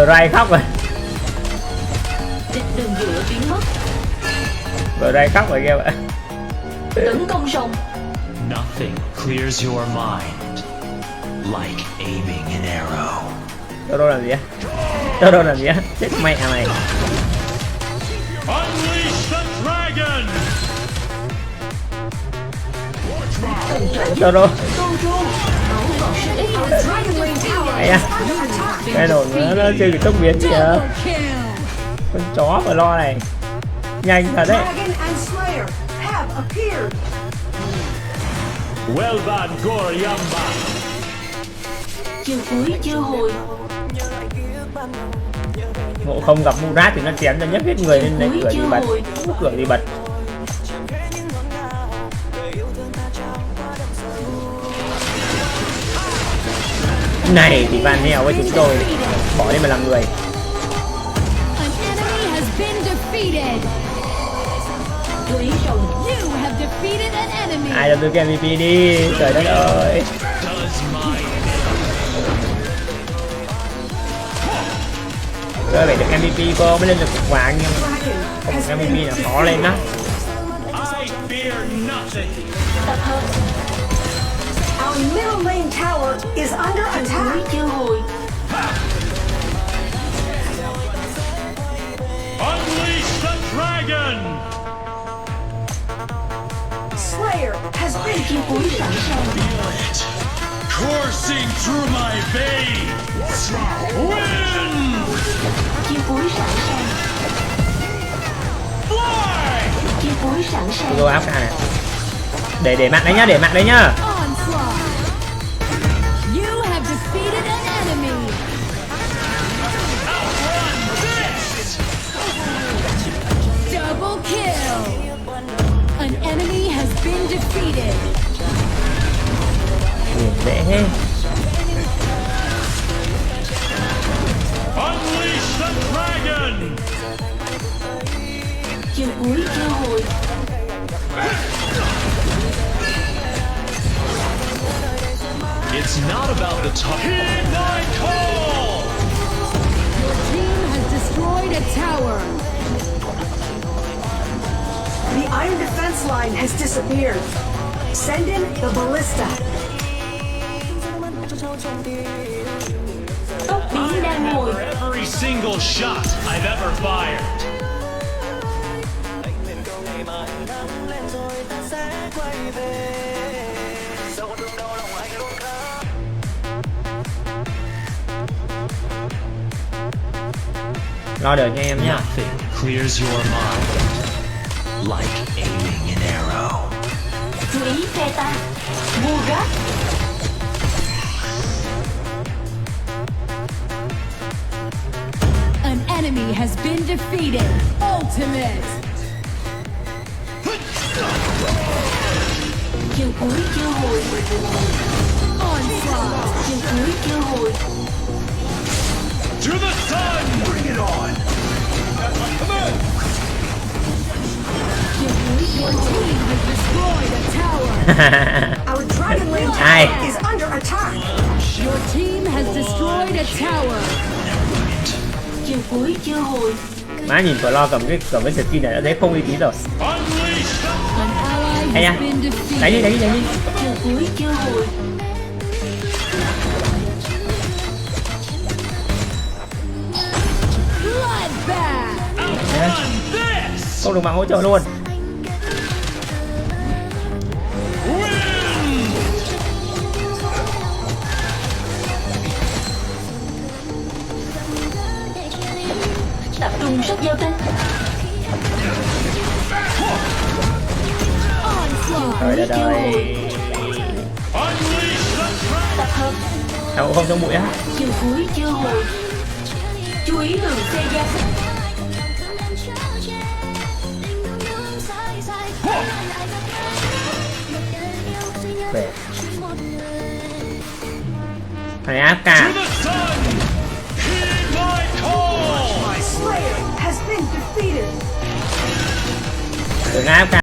Ray khóc rồi. Ray khóc rồi kia bạn. Tấn công rồng. Nothing clears your mind like aiming an arrow. Toro làm gì á? Toro làm gì á? Chết mẹ mày. Unleash the dragon. Toro. Cái đồ nó chơi cái tốc biến kìa. Con chó mà lo này. Nhanh thật đấy. Well done, Goryamba. Chiều cuối chưa hồi. Ngộ không gặp Murat thì nó chém cho nhấc hết người lên đây, cửa thì bật. Cửa thì bật. Này thì van heo với chúng tôi. Bỏ đi mà làm người. Ai cho tôi cái MVP đi. Trời đất ơi. Rồi phải được MVP cô mới lên được cục vàng nhưng không MVP là khó lên đó. Our middle lane tower is under attack. Chưa hồi. Unleash the dragon. Slayer has been Chiều cuối sẵn sàng. Coursing through my veins. Win. Chiều cuối sẵn sàng. Fly. Chiều cuối sẵn sàng. Tôi áp này. Để mạng đấy nhá, để mạng đấy nhá. Dễ. Unleash the dragon. Chiều cuối chưa hồi. It's not about the top. Heed my call. Your team has destroyed a tower. the iron defense line has disappeared. Send in the ballista. Tốc biến đang ngồi. Every single shot I've ever fired. Lo được cho em nhá. Nothing clears your mind like aiming an arrow. Chú ý phe ta. Murat. An enemy has been defeated. Ultimate. Chiều cuối chưa hồi. Onslaught. Chiều cuối chưa hồi. To the sun! Bring it on! Chiều cuối chưa Your hồi. team has destroyed a tower. Our dragon lane Ai? tower is under attack. Your team has destroyed a tower. Chiều cuối chưa hồi. Má nhìn của lo cầm cái skin này đã thấy không uy tín rồi. Unleash the An ally Hay has à? been Đánh đi, defeated. đánh đi, đánh đi. Chiều cuối chưa hồi. Bloodbath. this! Không được mạng hỗ trợ luôn. Win! Tập trung sức giao tranh. Trời đất ơi. Unleash the dragon! Tập hợp. Sao không trong bụi á? Chiều cuối chưa hồi. Chú ý đường xe gia. Về. Thằng này áp cả. To the sun! Heed my call! Slayer has been defeated. Đừng áp cả.